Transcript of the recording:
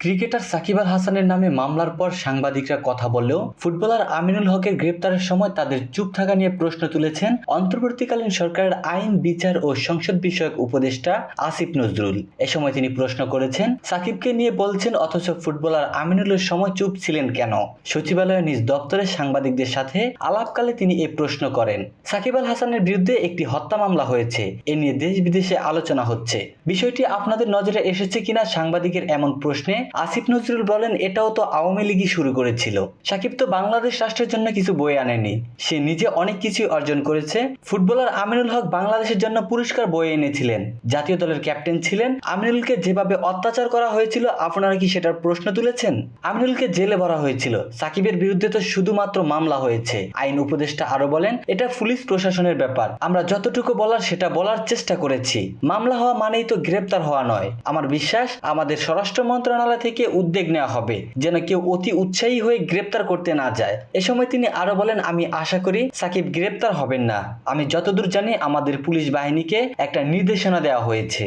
Cricketer Shakib Al হাসানের নামে মামলার পর সাংবাদিকরা কথা বললেও ফুটবলার আমিনুল হকের গ্রেপ্তারের সময় তাদের চুপ থাকা নিয়ে প্রশ্ন তুলেছেন অন্তর্বর্তীকালীন সরকারের আইন, বিচার ও সংসদ বিষয়ক উপদেষ্টা আসিফ নজরুল। এ সময় তিনি প্রশ্ন করেছেন, সাকিবকে নিয়ে বলছেন অথচ ফুটবলার আমিনুলের সময় চুপ ছিলেন কেন? সচিবালয়ের নিজ দপ্তরে সাংবাদিকদের সাথে আলাপকালে তিনি এই প্রশ্ন করেন। সাকিব আল হাসানের বিরুদ্ধে একটি হত্যা মামলা হয়েছে, এ নিয়ে দেশ বিদেশে আলোচনা হচ্ছে। বিষয়টি আপনাদের নজরে এসেছে কিনা সাংবাদিকের এমন প্রশ্নে আসিফ নজরুল বলেন, এটাও তো আওয়ামী লীগই শুরু করেছিল। সাকিব তো বাংলাদেশ রাষ্ট্রের জন্য কিছু বয়ে আনেনি, সে নিজে অনেক কিছুই অর্জন করেছে। ফুটবলার আমিনুল হক বাংলাদেশের জন্য পুরস্কার বয়ে এনেছিলেন, জাতীয় দলের ক্যাপ্টেন ছিলেন। আমিনুলকে যেভাবে অত্যাচার করা হয়েছিল, আপনারা কি সেটার প্রশ্ন তুলেছেন? আমিনুলকে জেলে ভরা হয়েছিল, সাকিবের বিরুদ্ধে তো শুধুমাত্র মামলা হয়েছে। আইন উপদেষ্টা আরো বলেন, এটা পুলিশ প্রশাসনের ব্যাপার, আমরা যতটুকু বলার সেটা বলার চেষ্টা করেছি। মামলা হওয়া মানেই তো গ্রেপ্তার হওয়া নয়। আমার বিশ্বাস আমাদের স্বরাষ্ট্র মন্ত্রণালয় থেকে উদ্যোগ নেওয়া হবে যেন কেউ অতি উৎসাহী হয়ে গ্রেপ্তার করতে না যায়। এ সময় তিনি আরো বলেন, আমি আশা করি সাকিব গ্রেপ্তার হবেন না। আমি যতদূর জানি আমাদের পুলিশ বাহিনীকে একটা নির্দেশনা দেওয়া হয়েছে।